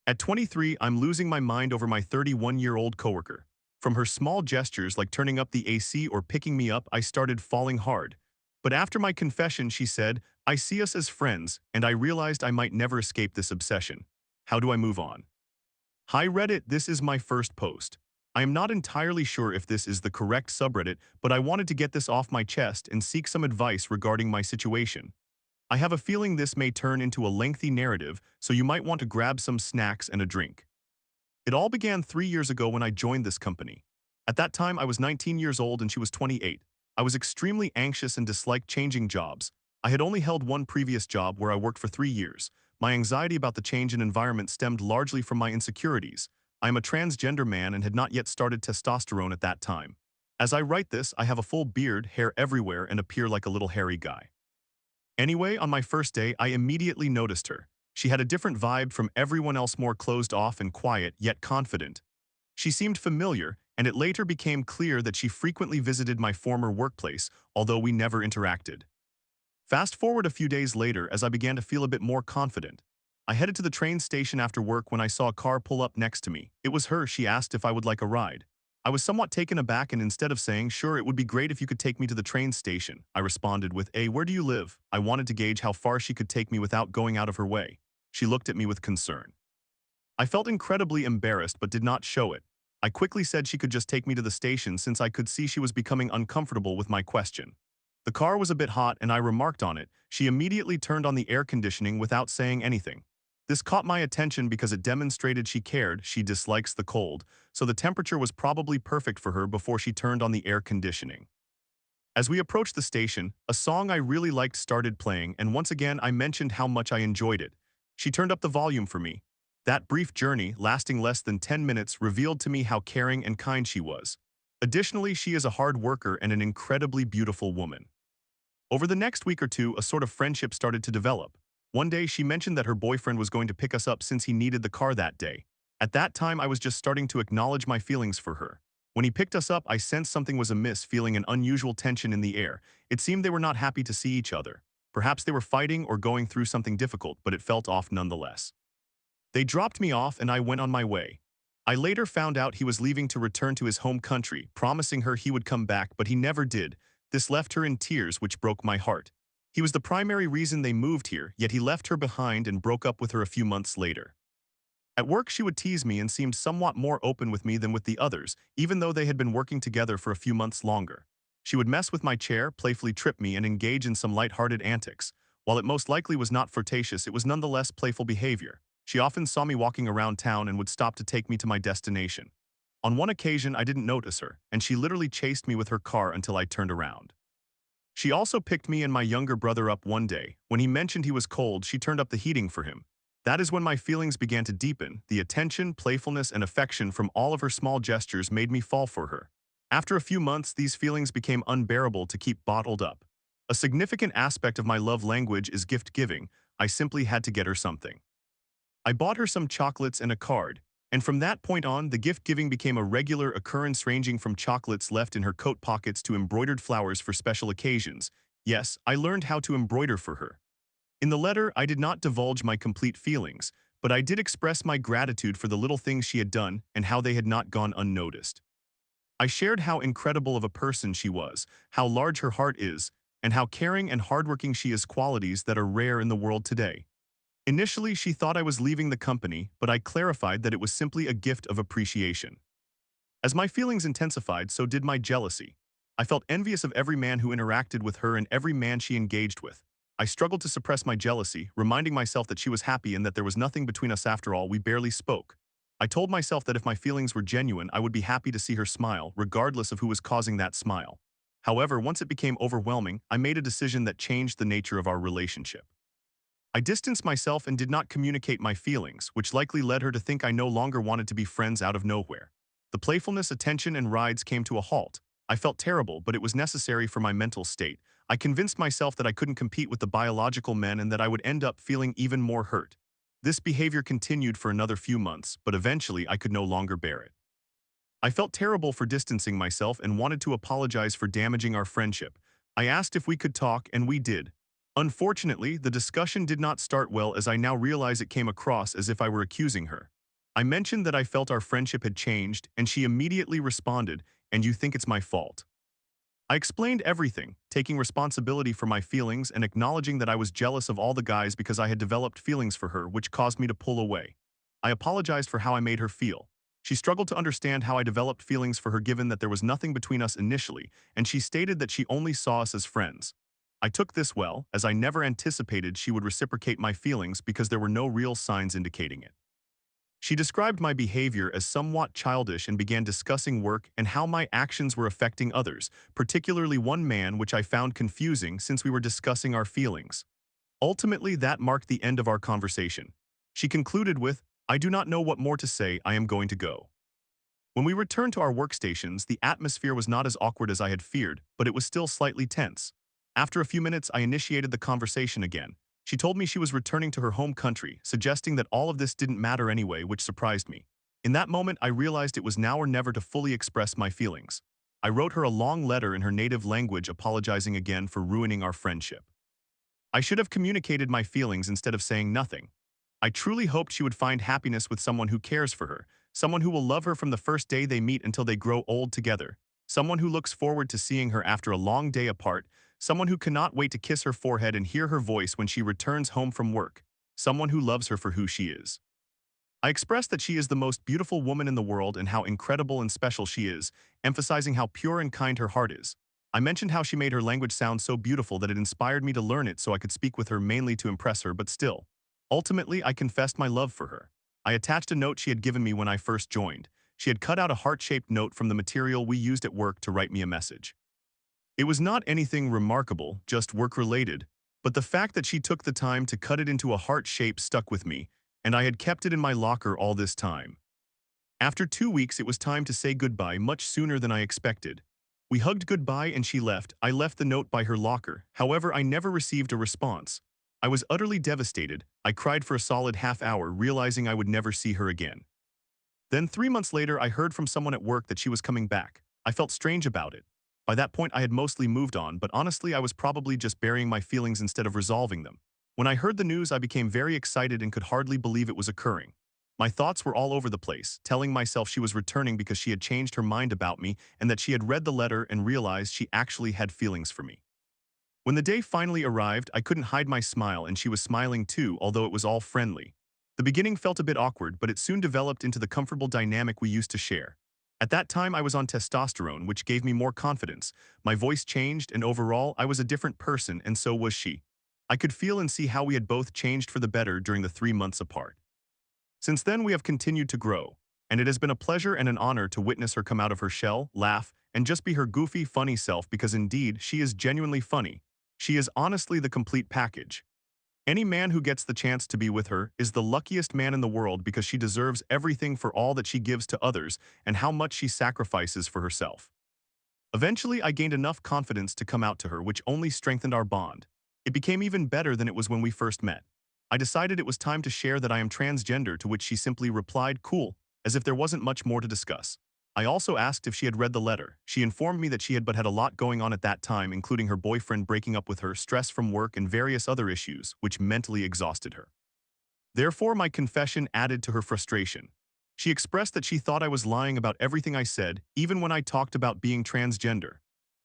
At 23, I'm losing my mind over my 31-year-old coworker. From her small gestures like turning up the AC or picking me up, I started falling hard. But after my confession, she said, "I see us as friends," and I realized I might never escape this obsession. How do I move on? Hi Reddit, this is my first post. I am not entirely sure if this is the correct subreddit, but I wanted to get this off my chest and seek some advice regarding my situation. I have a feeling this may turn into a lengthy narrative, so you might want to grab some snacks and a drink. It all began 3 years ago when I joined this company. At that time, I was 19 years old and she was 28. I was extremely anxious and disliked changing jobs. I had only held one previous job where I worked for 3 years. My anxiety about the change in environment stemmed largely from my insecurities. I am a transgender man and had not yet started testosterone at that time. As I write this, I have a full beard, hair everywhere, and appear like a little hairy guy. Anyway, on my first day, I immediately noticed her. She had a different vibe from everyone else, more closed off and quiet, yet confident. She seemed familiar, and it later became clear that she frequently visited my former workplace, although we never interacted. Fast forward a few days later as I began to feel a bit more confident. I headed to the train station after work when I saw a car pull up next to me. It was her. She asked if I would like a ride. I was somewhat taken aback, and instead of saying, "Sure, it would be great if you could take me to the train station," I responded with, "Where do you live?" I wanted to gauge how far she could take me without going out of her way. She looked at me with concern. I felt incredibly embarrassed but did not show it. I quickly said she could just take me to the station since I could see she was becoming uncomfortable with my question. The car was a bit hot and I remarked on it. She immediately turned on the air conditioning without saying anything. This caught my attention because it demonstrated she cared. She dislikes the cold, so the temperature was probably perfect for her before she turned on the air conditioning. As we approached the station, a song I really liked started playing, and once again I mentioned how much I enjoyed it. She turned up the volume for me. That brief journey, lasting less than 10 minutes, revealed to me how caring and kind she was. Additionally, she is a hard worker and an incredibly beautiful woman. Over the next week or two, a sort of friendship started to develop. One day, she mentioned that her boyfriend was going to pick us up since he needed the car that day. At that time, I was just starting to acknowledge my feelings for her. When he picked us up, I sensed something was amiss, feeling an unusual tension in the air. It seemed they were not happy to see each other. Perhaps they were fighting or going through something difficult, but it felt off nonetheless. They dropped me off and I went on my way. I later found out he was leaving to return to his home country, promising her he would come back, but he never did. This left her in tears, which broke my heart. He was the primary reason they moved here, yet he left her behind and broke up with her a few months later. At work, she would tease me and seemed somewhat more open with me than with the others, even though they had been working together for a few months longer. She would mess with my chair, playfully trip me, and engage in some light-hearted antics. While it most likely was not flirtatious, it was nonetheless playful behavior. She often saw me walking around town and would stop to take me to my destination. On one occasion, I didn't notice her, and she literally chased me with her car until I turned around. She also picked me and my younger brother up one day. When he mentioned he was cold, she turned up the heating for him. That is when my feelings began to deepen. The attention, playfulness, and affection from all of her small gestures made me fall for her. After a few months, these feelings became unbearable to keep bottled up. A significant aspect of my love language is gift giving. I simply had to get her something. I bought her some chocolates and a card, and from that point on, the gift-giving became a regular occurrence, ranging from chocolates left in her coat pockets to embroidered flowers for special occasions. Yes, I learned how to embroider for her. In the letter, I did not divulge my complete feelings, but I did express my gratitude for the little things she had done and how they had not gone unnoticed. I shared how incredible of a person she was, how large her heart is, and how caring and hardworking she is, qualities that are rare in the world today. Initially, she thought I was leaving the company, but I clarified that it was simply a gift of appreciation. As my feelings intensified, so did my jealousy. I felt envious of every man who interacted with her and every man she engaged with. I struggled to suppress my jealousy, reminding myself that she was happy and that there was nothing between us. After all, we barely spoke. I told myself that if my feelings were genuine, I would be happy to see her smile, regardless of who was causing that smile. However, once it became overwhelming, I made a decision that changed the nature of our relationship. I distanced myself and did not communicate my feelings, which likely led her to think I no longer wanted to be friends out of nowhere. The playfulness, attention, and rides came to a halt. I felt terrible, but it was necessary for my mental state. I convinced myself that I couldn't compete with the biological men and that I would end up feeling even more hurt. This behavior continued for another few months, but eventually I could no longer bear it. I felt terrible for distancing myself and wanted to apologize for damaging our friendship. I asked if we could talk, and we did. Unfortunately, the discussion did not start well as I now realize it came across as if I were accusing her. I mentioned that I felt our friendship had changed, and she immediately responded, "And you think it's my fault?" I explained everything, taking responsibility for my feelings and acknowledging that I was jealous of all the guys because I had developed feelings for her, which caused me to pull away. I apologized for how I made her feel. She struggled to understand how I developed feelings for her given that there was nothing between us initially, and she stated that she only saw us as friends. I took this well, as I never anticipated she would reciprocate my feelings because there were no real signs indicating it. She described my behavior as somewhat childish and began discussing work and how my actions were affecting others, particularly one man, which I found confusing since we were discussing our feelings. Ultimately, that marked the end of our conversation. She concluded with, "I do not know what more to say, I am going to go." When we returned to our workstations, the atmosphere was not as awkward as I had feared, but it was still slightly tense. After a few minutes, I initiated the conversation again. She told me she was returning to her home country, suggesting that all of this didn't matter anyway, which surprised me. In that moment, I realized it was now or never to fully express my feelings. I wrote her a long letter in her native language apologizing again for ruining our friendship. I should have communicated my feelings instead of saying nothing. I truly hoped she would find happiness with someone who cares for her, someone who will love her from the first day they meet until they grow old together, someone who looks forward to seeing her after a long day apart, someone who cannot wait to kiss her forehead and hear her voice when she returns home from work, someone who loves her for who she is. I expressed that she is the most beautiful woman in the world and how incredible and special she is, emphasizing how pure and kind her heart is. I mentioned how she made her language sound so beautiful that it inspired me to learn it so I could speak with her mainly to impress her, but still. Ultimately, I confessed my love for her. I attached a note she had given me when I first joined. She had cut out a heart-shaped note from the material we used at work to write me a message. It was not anything remarkable, just work-related, but the fact that she took the time to cut it into a heart shape stuck with me, and I had kept it in my locker all this time. After 2 weeks, it was time to say goodbye much sooner than I expected. We hugged goodbye and she left. I left the note by her locker. However, I never received a response. I was utterly devastated. I cried for a solid half hour, realizing I would never see her again. Then 3 months later, I heard from someone at work that she was coming back. I felt strange about it. By that point, I had mostly moved on, but honestly, I was probably just burying my feelings instead of resolving them. When I heard the news, I became very excited and could hardly believe it was occurring. My thoughts were all over the place, telling myself she was returning because she had changed her mind about me and that she had read the letter and realized she actually had feelings for me. When the day finally arrived, I couldn't hide my smile and she was smiling too, although it was all friendly. The beginning felt a bit awkward, but it soon developed into the comfortable dynamic we used to share. At that time, I was on testosterone, which gave me more confidence. My voice changed, and overall, I was a different person, and so was she. I could feel and see how we had both changed for the better during the 3 months apart. Since then, we have continued to grow, and it has been a pleasure and an honor to witness her come out of her shell, laugh, and just be her goofy, funny self because indeed, she is genuinely funny. She is honestly the complete package. Any man who gets the chance to be with her is the luckiest man in the world because she deserves everything for all that she gives to others and how much she sacrifices for herself. Eventually, I gained enough confidence to come out to her, which only strengthened our bond. It became even better than it was when we first met. I decided it was time to share that I am transgender, to which she simply replied, "Cool," as if there wasn't much more to discuss. I also asked if she had read the letter. She informed me that she had but had a lot going on at that time, including her boyfriend breaking up with her, stress from work, and various other issues, which mentally exhausted her. Therefore, my confession added to her frustration. She expressed that she thought I was lying about everything I said, even when I talked about being transgender.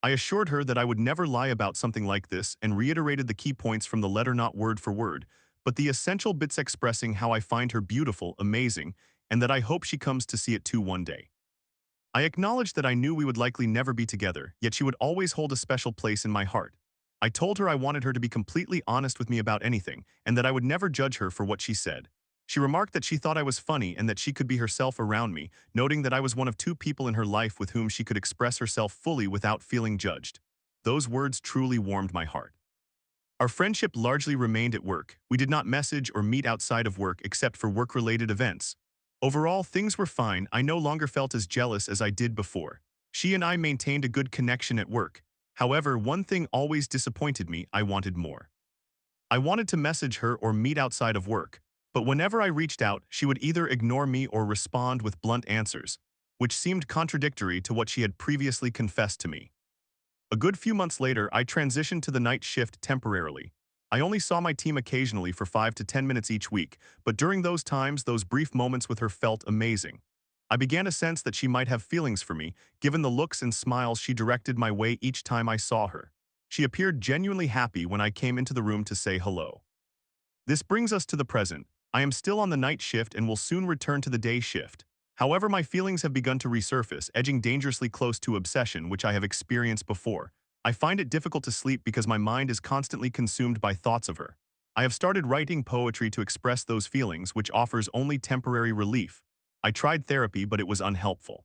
I assured her that I would never lie about something like this and reiterated the key points from the letter, not word for word, but the essential bits expressing how I find her beautiful, amazing, and that I hope she comes to see it too one day. I acknowledged that I knew we would likely never be together, yet she would always hold a special place in my heart. I told her I wanted her to be completely honest with me about anything, and that I would never judge her for what she said. She remarked that she thought I was funny and that she could be herself around me, noting that I was one of two people in her life with whom she could express herself fully without feeling judged. Those words truly warmed my heart. Our friendship largely remained at work. We did not message or meet outside of work except for work-related events. Overall, things were fine. I no longer felt as jealous as I did before. She and I maintained a good connection at work. However, one thing always disappointed me. I wanted more. I wanted to message her or meet outside of work, but whenever I reached out, she would either ignore me or respond with blunt answers, which seemed contradictory to what she had previously confessed to me. A good few months later, I transitioned to the night shift temporarily. I only saw my team occasionally for 5 to 10 minutes each week, but during those times, those brief moments with her felt amazing. I began to sense that she might have feelings for me, given the looks and smiles she directed my way each time I saw her. She appeared genuinely happy when I came into the room to say hello. This brings us to the present. I am still on the night shift and will soon return to the day shift. However, my feelings have begun to resurface, edging dangerously close to obsession, which I have experienced before. I find it difficult to sleep because my mind is constantly consumed by thoughts of her. I have started writing poetry to express those feelings, which offers only temporary relief. I tried therapy, but it was unhelpful.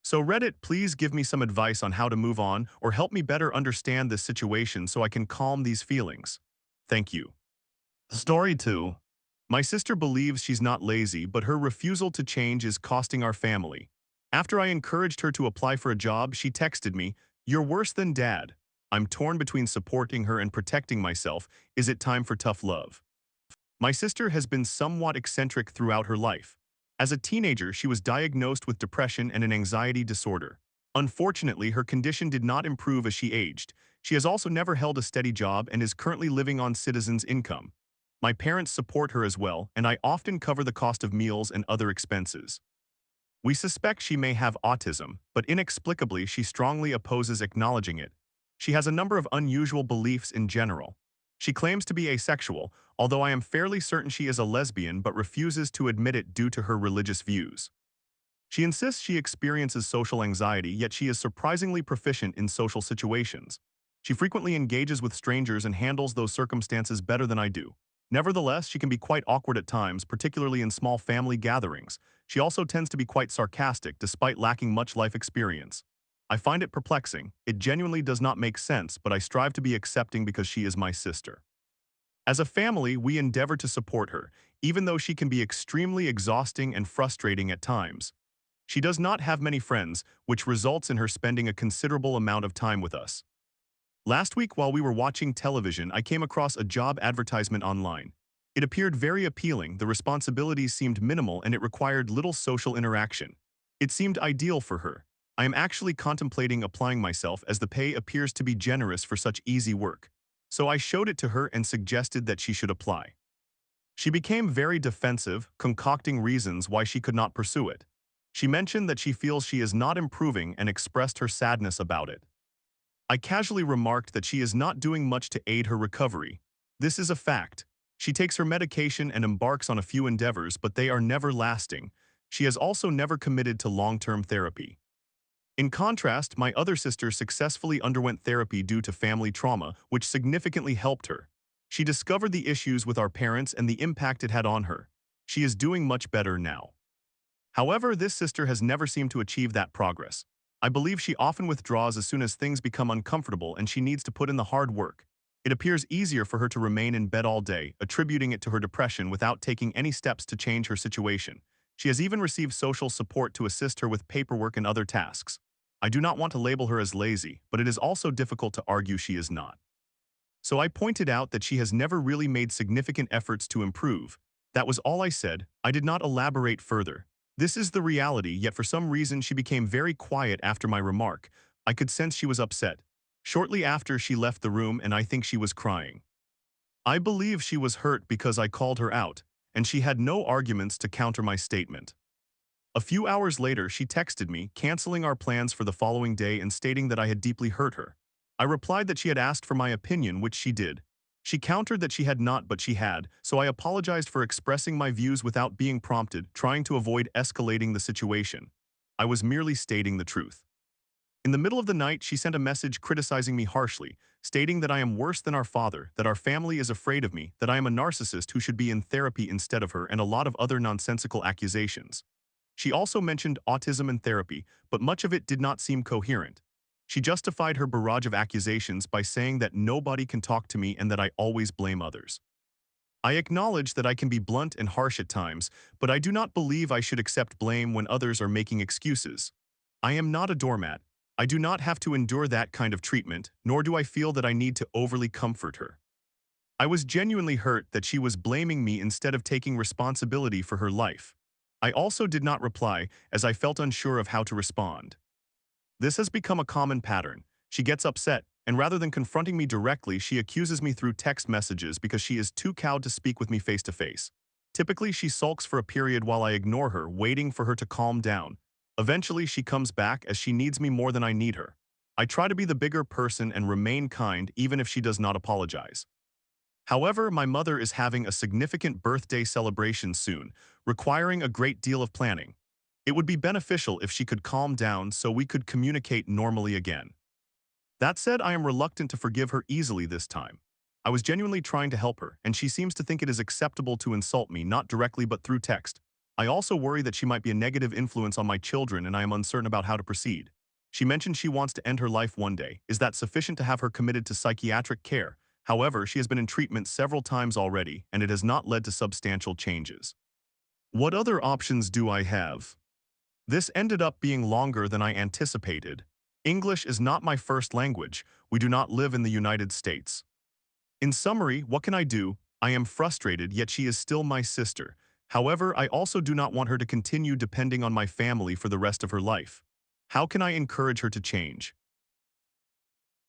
So Reddit, please give me some advice on how to move on or help me better understand this situation so I can calm these feelings. Thank you. Story 2. My sister believes she's not lazy, but her refusal to change is costing our family. After I encouraged her to apply for a job, she texted me, "You're worse than dad." I'm torn between supporting her and protecting myself. Is it time for tough love? My sister has been somewhat eccentric throughout her life. As a teenager, she was diagnosed with depression and an anxiety disorder. Unfortunately, her condition did not improve as she aged. She has also never held a steady job and is currently living on citizens' income. My parents support her as well, and I often cover the cost of meals and other expenses. We suspect she may have autism, but inexplicably she strongly opposes acknowledging it. She has a number of unusual beliefs in general. She claims to be asexual, although I am fairly certain she is a lesbian but refuses to admit it due to her religious views. She insists she experiences social anxiety, yet she is surprisingly proficient in social situations. She frequently engages with strangers and handles those circumstances better than I do. Nevertheless, she can be quite awkward at times, particularly in small family gatherings. She also tends to be quite sarcastic, despite lacking much life experience. I find it perplexing. It genuinely does not make sense, but I strive to be accepting because she is my sister. As a family, we endeavor to support her, even though she can be extremely exhausting and frustrating at times. She does not have many friends, which results in her spending a considerable amount of time with us. Last week, while we were watching television, I came across a job advertisement online. It appeared very appealing, the responsibilities seemed minimal, and it required little social interaction. It seemed ideal for her. I am actually contemplating applying myself as the pay appears to be generous for such easy work. So I showed it to her and suggested that she should apply. She became very defensive, concocting reasons why she could not pursue it. She mentioned that she feels she is not improving and expressed her sadness about it. I casually remarked that she is not doing much to aid her recovery. This is a fact. She takes her medication and embarks on a few endeavors, but they are never lasting. She has also never committed to long-term therapy. In contrast, my other sister successfully underwent therapy due to family trauma, which significantly helped her. She discovered the issues with our parents and the impact it had on her. She is doing much better now. However, this sister has never seemed to achieve that progress. I believe she often withdraws as soon as things become uncomfortable and she needs to put in the hard work. It appears easier for her to remain in bed all day, attributing it to her depression without taking any steps to change her situation. She has even received social support to assist her with paperwork and other tasks. I do not want to label her as lazy, but it is also difficult to argue she is not. So I pointed out that she has never really made significant efforts to improve. That was all I said. I did not elaborate further. This is the reality, yet for some reason she became very quiet after my remark. I could sense she was upset. Shortly after, she left the room and I think she was crying. I believe she was hurt because I called her out, and she had no arguments to counter my statement. A few hours later, she texted me, canceling our plans for the following day and stating that I had deeply hurt her. I replied that she had asked for my opinion, which she did. She countered that she had not, but she had, so I apologized for expressing my views without being prompted, trying to avoid escalating the situation. I was merely stating the truth. In the middle of the night, she sent a message criticizing me harshly, stating that I am worse than our father, that our family is afraid of me, that I am a narcissist who should be in therapy instead of her, and a lot of other nonsensical accusations. She also mentioned autism and therapy, but much of it did not seem coherent. She justified her barrage of accusations by saying that nobody can talk to me and that I always blame others. I acknowledge that I can be blunt and harsh at times, but I do not believe I should accept blame when others are making excuses. I am not a doormat. I do not have to endure that kind of treatment, nor do I feel that I need to overly comfort her. I was genuinely hurt that she was blaming me instead of taking responsibility for her life. I also did not reply, as I felt unsure of how to respond. This has become a common pattern. She gets upset, And rather than confronting me directly, she accuses me through text messages because she is too cowed to speak with me face to face. Typically, she sulks for a period while I ignore her, waiting for her to calm down. Eventually, she comes back as she needs me more than I need her. I try to be the bigger person and remain kind even if she does not apologize. However, my mother is having a significant birthday celebration soon, requiring a great deal of planning. It would be beneficial if she could calm down so we could communicate normally again. That said, I am reluctant to forgive her easily this time. I was genuinely trying to help her, and she seems to think it is acceptable to insult me, not directly but through text. I also worry that she might be a negative influence on my children, and I am uncertain about how to proceed. She mentioned she wants to end her life one day. Is that sufficient to have her committed to psychiatric care? However, she has been in treatment several times already, and it has not led to substantial changes. What other options do I have? This ended up being longer than I anticipated. English is not my first language. We do not live in the United States. In summary, what can I do? I am frustrated, yet she is still my sister. However, I also do not want her to continue depending on my family for the rest of her life. How can I encourage her to change?